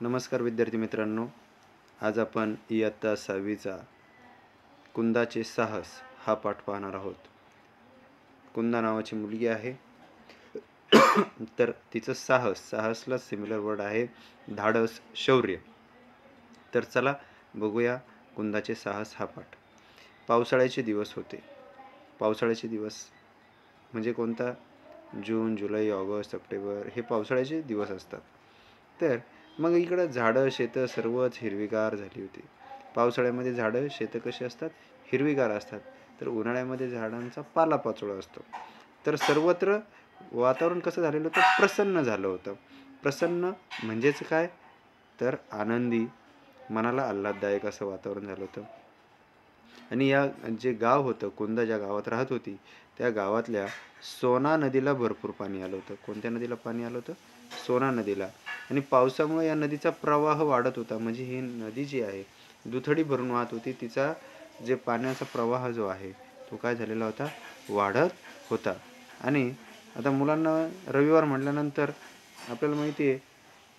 नमस्कार विद्यार्थी मित्रांनो, आज आपण इयत्ता 6वीचा कुंदाचे साहस हा पाठ पाहणार आहोत. कुंदा नावाची मुलगी आहे. तर तिचं साहसला सिमिलर वर्ड आहे धाडस, शौर्य. तर चला बघूया कुंदाचे साहस हा पाठ. पावसाळ्याचे दिवस होते. पावसाळ्याचे दिवस म्हणजे कोणता? जून, जुलै, ऑगस्ट, सप्टेंबर हे पावसाळ्याचे दिवस असतात. तर मग इकडं झाडं, शेतं सर्वच हिरवीगार झाली होती. पावसाळ्यामध्ये झाडं, शेतं कशी असतात? हिरवीगार असतात. तर उन्हाळ्यामध्ये झाडांचा पालापाचोळा असतो. तर सर्वत्र वातावरण कसं झालेलं होतं? प्रसन्न झालं होतं. प्रसन्न म्हणजेच काय? तर आनंदी, मनाला आल्हाददायक असं वातावरण झालं होतं. आणि या जे गाव होतं, कुंदा ज्या गावात राहत होती, त्या गावातल्या सोना नदीला भरपूर पाणी आलं होतं. कोणत्या नदीला पाणी आलं होतं? सोना नदीला. आणि पावसामुळे या नदीचा प्रवाह वाढत होता. म्हणजे ही नदी जी आहे दुथडी भरून वाहत होती. तिचा जे पाण्याचा प्रवाह जो आहे तो काय झालेला होता? वाढत होता. आणि आता मुलांना रविवार म्हटल्यानंतर आपल्याला माहिती आहे,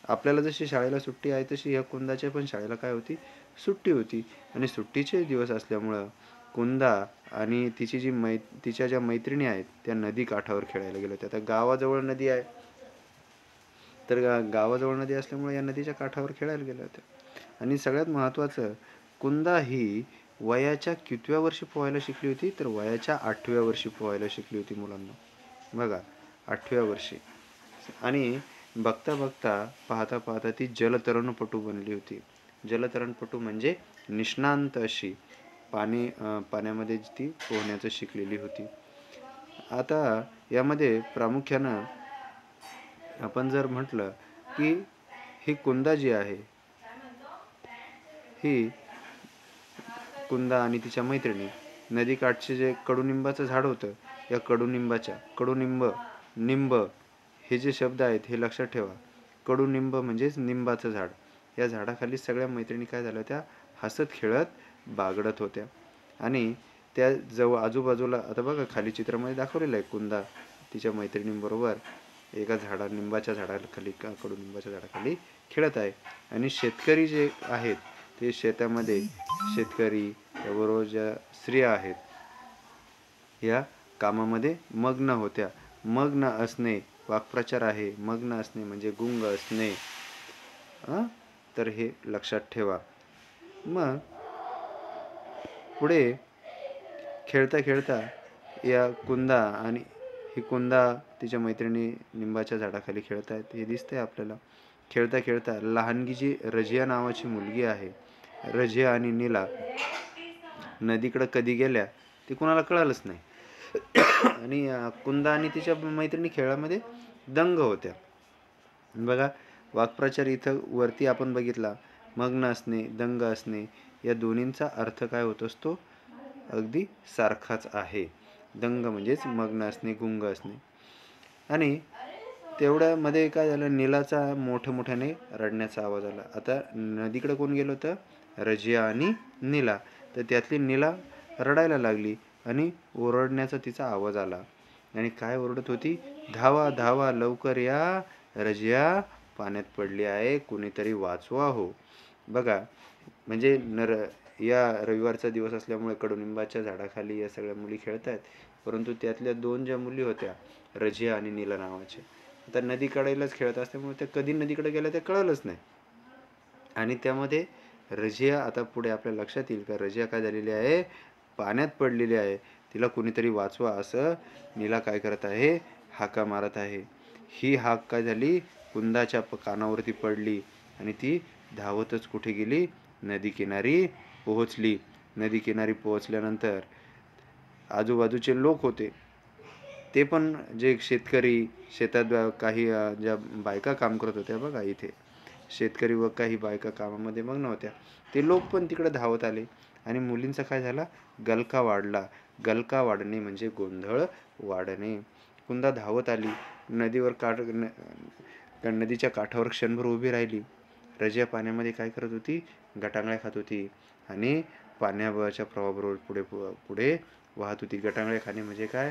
आपल्याला जशी शाळेला सुट्टी आहे तशी या कुंदाच्या पण शाळेला काय होती? सुट्टी होती. आणि सुट्टीचे दिवस असल्यामुळं कुंदा आणि तिच्या ज्या मैत्रिणी आहेत त्या नदी काठावर खेळायला गेल्या होत्या. आता गावाजवळ नदी आहे, तर गावाजवळ नदी असल्यामुळे या नदीच्या काठावर खेळायला गेल्या होत्या. आणि सगळ्यात महत्त्वाचं, कुंदा ही वयाच्या कितव्या वर्षी पोहायला शिकली होती? तर वयाच्या 8व्या वर्षी पोहायला शिकली होती मुलांना. बघा, 8व्या वर्षी. आणि बघता बघता, पाहता पाहता ती जलतरणपटू बनली होती. जलतरणपटू म्हणजे निष्णांत अशी पाण्यामध्ये ती पोहण्याचं शिकलेली होती. आता यामध्ये प्रामुख्यानं आपण जर म्हटलं की ही कुंदा जी आहे, ही कुंदा आणि तिच्या मैत्रिणी नदीकाठचे जे कडुनिंबाचं झाड होतं, या निंब हे जे शब्द आहेत हे लक्षात ठेवा. कडुनिंब म्हणजेच निंबाचं झाड. या झाडाखाली सगळ्या मैत्रिणी काय झाल्या होत्या? हसत खेळत बागडत होत्या. आणि त्या जवळ आजूबाजूला, आता बघा खाली चित्रामध्ये दाखवलेलं आहे, कुंदा तिच्या मैत्रिणींबरोबर एका निंबाच्या झाडाखाली, कडुनिंबाच्या झाडाखाली खेळत आहे. आणि शेतकरी जे आहेत ते शेतामध्ये, शेतकरी त्याबरोबर ज्या स्त्रिया आहेत या कामामध्ये मग्न होत्या. मग्न असणे वाक्प्रचार आहे. मग्न असणे म्हणजे गुंग असणे. तर हे लक्षात ठेवा. मग पुढे खेळता खेळता या कुंदा आणि ही कुंदा तिच्या मैत्रिणी निंबाच्या झाडाखाली खेळत आहेत हे दिसतंय आपल्याला. खेळता खेळता लहानगी जी रजिया नावाची मुलगी आहे, रजिया आणि नीला नदीकडे कधी गेल्या ते कुणाला कळालंच नाही. आणि कुंदा आणि तिच्या मैत्रिणी खेळामध्ये दंग होत्या. बघा, वाक्प्रचार इथं वरती आपण बघितला, मग्न असणे, दंग असणे, या दोन्हींचा अर्थ काय होत असतो? अगदी सारखाच आहे. दंग म्हणजेच मग्न असणे, गुंग असणे. आणि तेवढ्यामध्ये काय झालं? नीलाचा मोठ्याने रडण्याचा आवाज आला. आता नदीकडे कोण गेलं होतं? रजिया आणि नीला. तर त्यातली नीला रडायला लागली आणि ओरडण्याचा तिचा आवाज आला. आणि काय ओरडत होती? धावा धावा, लवकर या, रजिया पाण्यात पडली आहे, कुणीतरी वाचवा हो. बघा, म्हणजे या रविवारचा दिवस असल्यामुळे कडुनिंबाच्या झाडाखाली या सगळ्या मुली खेळत आहेत. परंतु त्यातल्या 2 ज्या मुली होत्या, रजिया आणि नीला नावाच्या, आता नदीकडेलाच खेळत असल्यामुळे त्या कधी नदीकडे गेल्या ते कळलंच नाही. आणि त्यामध्ये रजिया, आता पुढे आपल्या लक्षात येईल का रजिया काय झालेली आहे? पाण्यात पडलेली आहे. तिला कुणीतरी वाचवा असं नीला काय करत आहे? हाका मारत आहे. ही हाक काय झाली? कुंदाच्या कानावरती पडली आणि ती धावतच कुठे गेली? नदीकिनारी पोहोचली. नदीकिनारी पोहोचल्यानंतर आजूबाजूचे लोक होते, ते पण जे शेतकरी, शेतात काही ज्या बायका काम करत होत्या, बघा इथे शेतकरी व काही बायका कामामध्ये मग्न होत्या, ते लोक पण तिकडे धावत आले. आणि मुलींचा काय झाला? गलका वाढला. गलका वाढणे म्हणजे गोंधळ वाढणे. कुंदा धावत आली, नदीच्या काठावर क्षणभर उभी राहिली. रजिया पाण्यामध्ये काय करत होती? गटांगळ्या खात होती आणि पाण्याच्या प्रवाहाबरोबर पुढे पुढे वाहत होती. गटांगळ्या खाणे म्हणजे काय?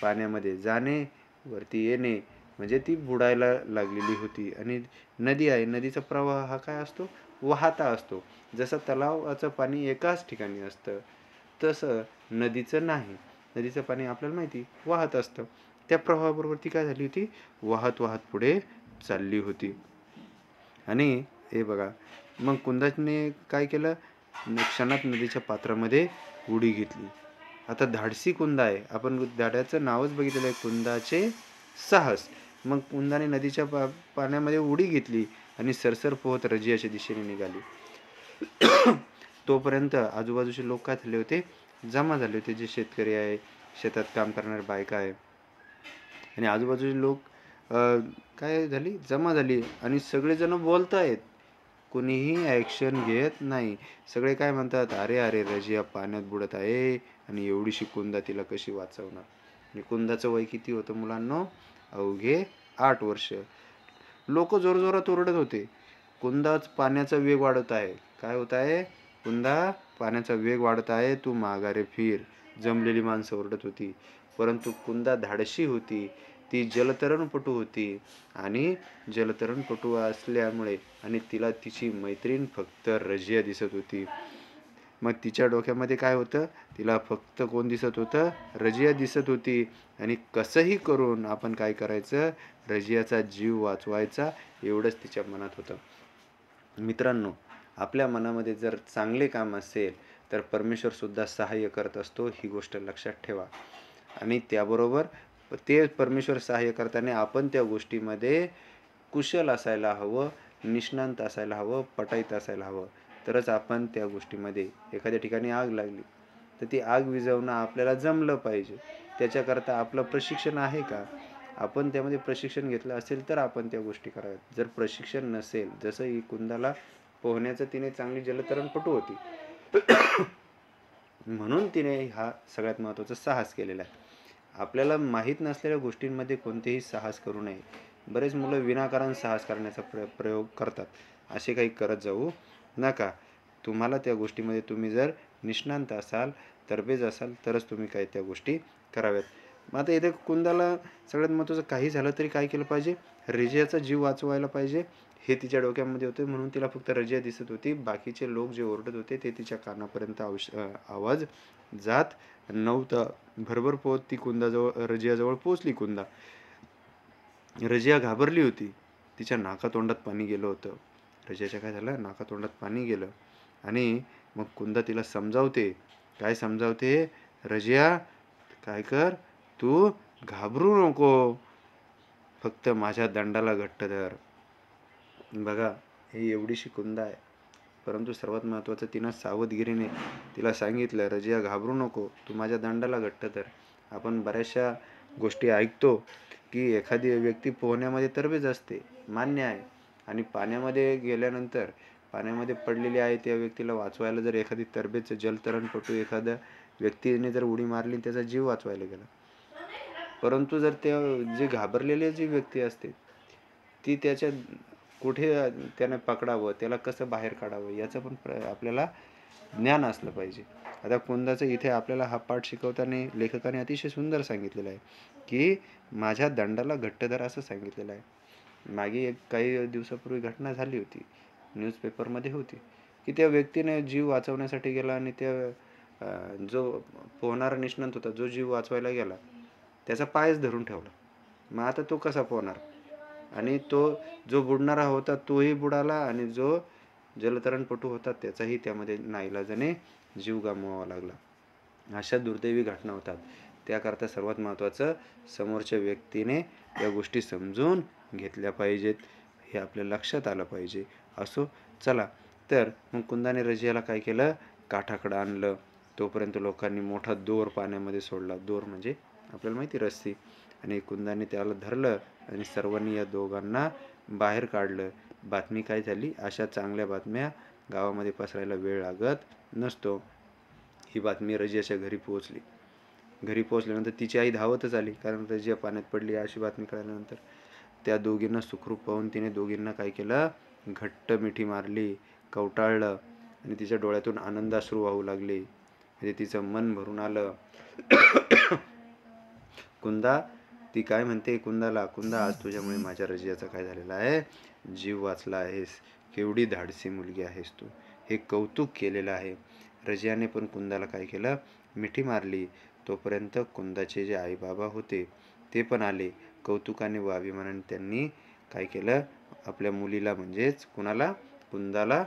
पाण्यामध्ये जाणे, वरती येणे, म्हणजे ती बुडायला लागलेली होती. आणि नदी आहे, नदीचा प्रवाह हा काय असतो, वाहता असतो. जसं तलावाचं पाणी एकाच ठिकाणी असतं, तसं नदीचं नाही. नदीचं पाणी आपल्याला माहिती वाहत असतं. त्या प्रवाहाबरोबर ती काय झाली होती, वाहत वाहत पुढे चालली होती. आणि हे बघा, मग कुंदाने काय केलं, क्षणात नदीच्या पात्रामध्ये उडी घेतली. आता धाडसी कुंदा आहे, आपण धाड्याचं नावच बघितलेलं आहे, कुंदाचे साहस. मग कुंदाने नदीच्या पाण्यामध्ये उडी घेतली आणि सरसर पोहत रजियाच्या दिशेने निघाली. तोपर्यंत आजूबाजूचे लोक काय झाले होते, जमा झाले होते. जे शेतकरी आहे, शेतात काम करणारे बायका आहे, आणि आजूबाजूचे लोक काय झाली, जमा झाली. आणि सगळेजण बोलतायत, कोणीही ॲक्शन घेत नाही. सगळे काय म्हणतात, अरे अरे रजिया पाण्यात बुडत आहे आणि एवढीशी कुंदा तिला कशी वाचवणार. आणि कुंदाचं वय किती होतं मुलांनो, अवघे 8 वर्ष. लोक जोरजोरात ओरडत होते, कुंदाच पाण्याचा वेग वाढत आहे. काय होत आहे, कुंदा पाण्याचा वेग वाढत आहे, तू माघारे फिर. जमलेली माणसं ओरडत होती. परंतु कुंदा धाडशी होती, ती जलतरणपटू होती. आणि जलतरणपटू असल्यामुळे आणि तिला तिची मैत्रीण फक्त रजिया दिसत होती. मग तिच्या डोक्यामध्ये काय होतं, तिला फक्त कोण दिसत होतं, रजिया दिसत होती. आणि कसंही करून आपण काय करायचं, रजियाचा जीव वाचवायचा, एवढंच तिच्या मनात होतं. मित्रांनो, आपल्या मनामध्ये जर चांगले काम असेल तर परमेश्वर सुद्धा सहाय्य करत असतो, ही गोष्ट लक्षात ठेवा. आणि त्याबरोबर ते परमेश्वर सहाय्य करताना आपण त्या गोष्टीमध्ये कुशल असायला हवं, निष्णांत असायला हवं, पटाईत असायला हवं. तरच आपण त्या गोष्टीमध्ये, एखाद्या ठिकाणी आग लागली तर ती आग विझवणं आपल्याला जमलं पाहिजे. त्याच्याकरता आपलं प्रशिक्षण आहे का, आपण त्यामध्ये प्रशिक्षण घेतलं असेल तर आपण त्या गोष्टी कराव्यात. जर प्रशिक्षण नसेल, जसं ही कुंदाला पोहण्याचं, तिने चांगली जलतरणपटू होती म्हणून तिने हा सगळ्यात महत्त्वाचा साहस केलेला आहे. आपल्याला माहीत नसलेल्या गोष्टींमध्ये कोणतेही साहस करू नये. बरेच मुलं विनाकारण साहस करण्याचा प्रयोग करतात. असे काही करत जाऊ नका. तुम्हाला त्या गोष्टीमध्ये तुम्ही जर निष्णांत असाल, तरबेज असाल, तरच तुम्ही काय त्या गोष्टी कराव्यात. मग आता इथे कुंदाला सगळ्यात महत्त्वाचं, काही झालं तरी काय केलं पाहिजे, रजियाचा जीव वाचवायला पाहिजे, हे तिच्या डोक्यामध्ये होते. म्हणून तिला फक्त रजिया दिसत होती. बाकीचे लोक जे ओरडत होते ते तिच्या कानापर्यंत आवाज जात नव्हता. भरभर पोहत ती कुंदाजवळ, रजियाजवळ पोहोचली. कुंदा, रजिया घाबरली होती. तिच्या नाकातोंडात पाणी गेलं होतं. रजियाच्या काय झालं, नाकातोंडात पाणी गेलं. आणि मग कुंदा तिला समजावते. काय समजावते, रजिया काय कर, तू घाबरू नको, फक्त माझ्या दंडाला घट्ट धर. बघा, ही एवढीशी कुंदा आहे, परंतु सर्वात महत्त्वाचं, तिनं सावधगिरीने तिला सांगितलं, रजिया घाबरू नको, तू माझ्या दंडाला घट्ट धर. आपण बऱ्याचशा गोष्टी ऐकतो की एखादी व्यक्ती पोहण्यामध्ये तरबेज असते, मान्य आहे, आणि पाण्यामध्ये गेल्यानंतर, पाण्यामध्ये पडलेली आहे त्या व्यक्तीला वाचवायला जर एखादी तरबेज जलतरणपटू एखाद्या व्यक्तीने जर उडी मारली, त्याचा जीव वाचवायला गेला. परंतु जर त्या जे घाबरलेले जी व्यक्ती असते, ती त्याच्या कुठे त्याने पकडावं, त्याला कसं बाहेर काढावं, याचं पण आपल्याला ज्ञान असलं पाहिजे. आता कुंदाचं इथे आपल्याला हा पाठ शिकवताना लेखकाने अतिशय सुंदर सांगितलेलं आहे की माझ्या दंडाला घट्ट धर, असं सांगितलेलं आहे. मागे एक काही दिवसापूर्वी घटना झाली होती, न्यूजपेपरमध्ये होती, की त्या व्यक्तीने जीव वाचवण्यासाठी गेला आणि त्या जो पोहणारा निष्णात होता, जो जीव वाचवायला गेला, त्याचा पायच धरून ठेवला. मग आता तो कसा पोहणार. आणि तो जो बुडणारा होता तोही बुडाला, आणि जो जलतरणपटू होता त्याचाही त्यामध्ये नाईलाजाने जीव गमवावा लागला. अशा दुर्दैवी घटना होतात. त्याकरता सर्वात महत्त्वाचं, समोरच्या व्यक्तीने या गोष्टी समजून घेतल्या पाहिजेत, हे आपल्या लक्षात आलं पाहिजे. असो, चला तर मग कुंदाने रजियाला काय केलं, काठाकडं आणलं. तोपर्यंत लोकांनी मोठा दोर पाण्यामध्ये सोडला. दोर म्हणजे आपल्याला माहिती, रस्सी. आणि कुंदाने त्याला धरलं आणि सर्वांनी या दोघांना बाहेर काढलं. बातमी काय झाली, अशा चांगल्या बातम्या गावामध्ये पसरायला वेळ लागत नसतो. ही बातमी रजियाच्या घरी पोहोचली. घरी पोहोचल्यानंतर तिची आई धावतच आली, कारण रजिया पाण्यात पडली अशी बातमी कळल्यानंतर. त्या दोघींना सुखरूप पाहून तिने दोघींना काय केलं, घट्ट मिठी मारली, कवटाळलं, आणि तिच्या डोळ्यातून आनंदाश्रू वाहू लागले. म्हणजे तिचं मन भरून आलं. कुंदा ती काय म्हणते कुंदाला, कुंदा आज तुझ्यामुळे माझ्या रजियाचा काय झालेला आहे, जीव वाचला आहेस, केवढी धाडसी मुलगी आहेस तू, हे कौतुक केलेलं आहे. रजियाने पण कुंदाला काय केलं, मिठी मारली. तोपर्यंत कुंदाचे जे आई बाबा होते ते पण आले. कौतुकाने व अभिमानाने त्यांनी काय केलं, आपल्या मुलीला म्हणजेच कुणाला, कुंदाला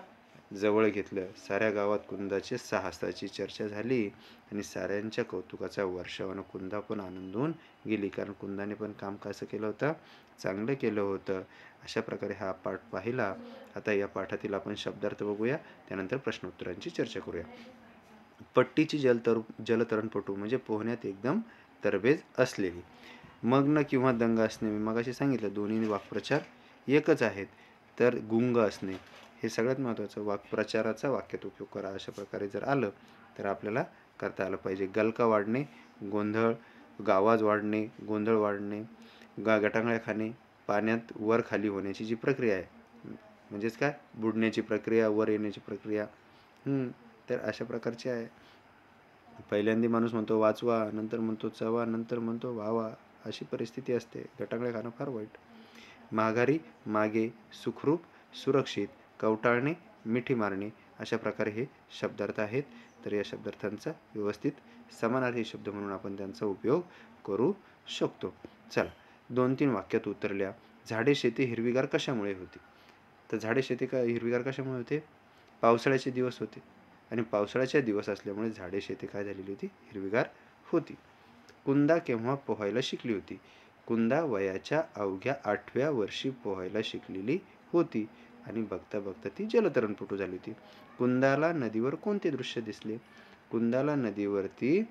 जवळ घेतलं. साऱ्या गावात कुंदाचे साहसाची चर्चा झाली आणि साऱ्यांच्या कौतुकाचा वर्षावानं कुंदा पण आनंदून गेली, कारण कुंदाने पण काम कसं केलं होतं, चांगलं केलं होतं. अशा प्रकारे हा पाठ पाहिला. आता या पाठातील आपण शब्दार्थ बघूया, त्यानंतर प्रश्नोत्तरांची चर्चा करूया. पट्टीची जलतरणपटू म्हणजे पोहण्यात एकदम तरबेज असलेली. मग्न किंवा दंग असणे, मी मगाशी सांगितलं दोन्ही वाक्प्रचार एकच आहेत. तर गुंग असणे हे सगळ्यात महत्त्वाचं. वाक्प्रचाराचा वाक्यात उपयोग करा, अशा प्रकारे जर आलं तर आपल्याला करता आलं पाहिजे. गलका वाढणे, गोंधळ, आवाज वाढणे, गोंधळ वाढणे, गटांगळ्या खाणे, पाण्यात वर खाली होण्याची जी प्रक्रिया आहे, म्हणजेच काय, बुडण्याची प्रक्रिया, वर येण्याची प्रक्रिया, तर अशा प्रकारची आहे. पहिल्यांदा माणूस म्हणतो वाचवा, नंतर म्हणतो चवा, नंतर म्हणतो वावा, अशी परिस्थिती असते. गटांगळ्या खाणं फार वाईट. माघारी, मागे, सुखरूप, सुरक्षित, कवटाळणे, मिठी मारणे, अशा प्रकारे हे शब्दार्थ आहेत. तर या शब्दार्थांचा व्यवस्थित समानार्थी शब्द म्हणून आपण त्यांचा उपयोग करू शकतो. चला, 2-3 वाक्यात उतरल्या. झाडे शेती हिरवीगार कशामुळे होती? तर झाडे शेती हिरवीगार कशामुळे होते? पावसाळ्याचे दिवस होते आणि पावसाळ्याचे दिवस असल्यामुळे झाडे शेती काय झालेली होती, हिरवीगार होती. कुंदा केव्हा पोहायला शिकली होती? कुंदा वयाच्या अवघ्या 8व्या वर्षी पोहायला शिकलेली होती आणि बघता बघता ती जलतरणपटू झाली होती. कुंदाला नदीवर कोणते दृश्य दिसले? कुंदाला नदीवरती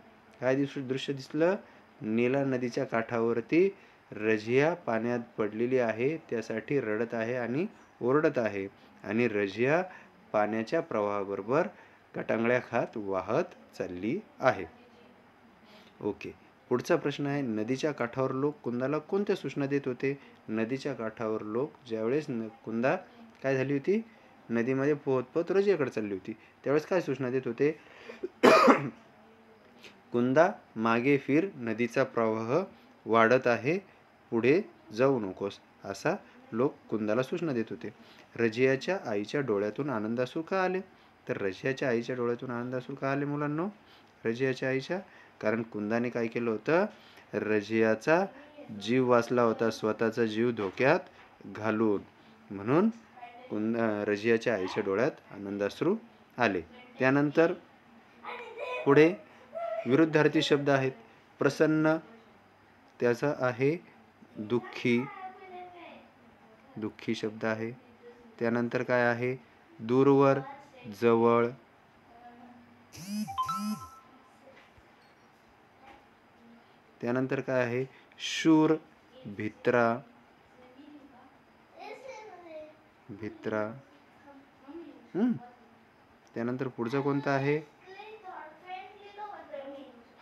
काय दृश्य दिसलं? नीला नदीच्या काठावरती रझिया पाण्यात पडलेली आहे, त्यासाठी रडत आहे आणि ओरडत आहे आणि रझिया पाण्याच्या प्रवाहाबरोबर गटांगळ्या खात वाहत चालली आहे. ओके, पुढचा प्रश्न आहे, नदीच्या काठावर लोक कुंदाला कोणत्या सूचना देत होते? नदीच्या काठावर लोक ज्यावेळेस कुंदा काय झाली होती, नदीमध्ये पोहत पोहत रजियाकडे चालली होती, त्यावेळेस काय सूचना देत होते? कुंदा मागे फिर, नदीचा प्रवाह वाढत आहे, पुढे जाऊ नकोस, असा लोक कुंदाला सूचना देत होते. रजियाच्या आईच्या डोळ्यातून आनंदाश्रू का आले? तर रजियाच्या आईच्या डोळ्यातून आनंदाश्रू का आले मुलांनो? रजियाच्या आईच्या, कारण कुंदाने काय केलं होतं, रजियाचा जीव वाचला होता, स्वतःचा जीव धोक्यात घालून, म्हणून रजियाच्या आईच्या डोळ्यात आनंदाश्रू आले. त्यानंतर पुढे विरुद्धार्थी शब्द आहेत. प्रसन्न त्याचा आहे दुःखी, दुःखी शब्द आहे. त्यानंतर काय आहे? दूरवर, जवळ. त्यानंतर काय आहे? शूर, भित्रा, भित्रा. त्यानंतर पुढचं कोणतं आहे?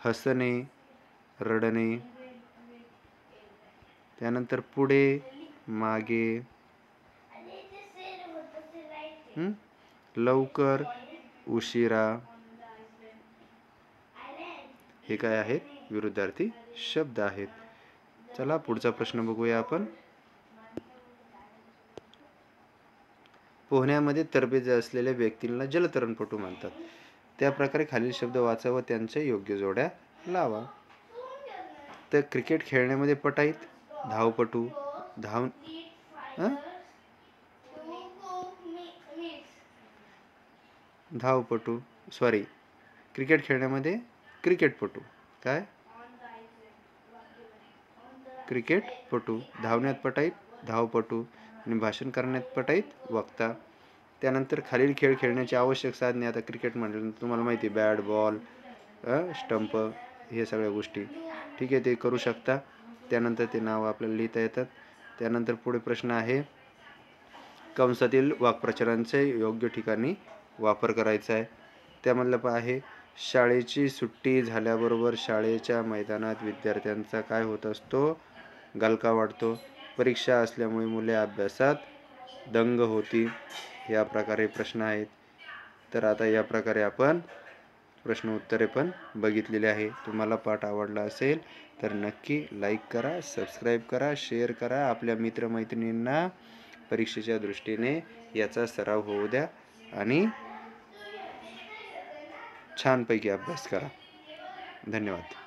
हसणे, रडणे. त्यानंतर पुढे, मागे, लवकर, उशिरा. हे काय आहेत? विरुद्धार्थी शब्द आहेत. चला पुढचा प्रश्न बघूया आपण. पोहण्यामध्ये तरबेज असलेल्या व्यक्तींना जलतरणपटू म्हणतात. त्या प्रकारे खालील शब्द वाचा व त्यांच्या योग्य जोड्या लावा. तर क्रिकेट खेळण्यामध्ये पटाईत, धावपटू, धावपटू, सॉरी, क्रिकेट खेळण्यामध्ये क्रिकेटपटू, काय? क्रिकेटपटू. धावण्यात पटाईत, धावपटू आणि भाषण करण्यात पटाईत, वक्ता. त्यानंतर खालील खेळ खेळण्याची आवश्यक साधने. आता क्रिकेट म्हटलं तुम्हाला माहिती, बॅट, बॉल, स्टंप, हे सगळ्या गोष्टी, ठीक आहे, ते करू शकता. त्यानंतर ते नाव आपल्याला लिहिता येतात. त्यानंतर पुढे प्रश्न आहे, कंसातील वाक्प्रचारांचे योग्य ठिकाणी वापर करायचा आहे. त्यामधलं आहे, शाळेची सुट्टी झाल्याबरोबर शाळेच्या मैदानात विद्यार्थ्यांचा काय होत असतो? गलका वाढतो. परीक्षा असल्यामुळे मुले अभ्यासात दंग होती. या प्रकारे प्रश्न आहेत. तर आता या प्रकारे आपण प्रश्न उत्तरे पण बघितलेली आहे. तुम्हाला पाठ आवडला असेल तर नक्की लाईक करा, सबस्क्राईब करा, शेअर करा. आपल्या मित्रमैत्रिणींना परीक्षेच्या दृष्टीने याचा सराव होऊ द्या आणि छानपैकी अभ्यास करा. धन्यवाद.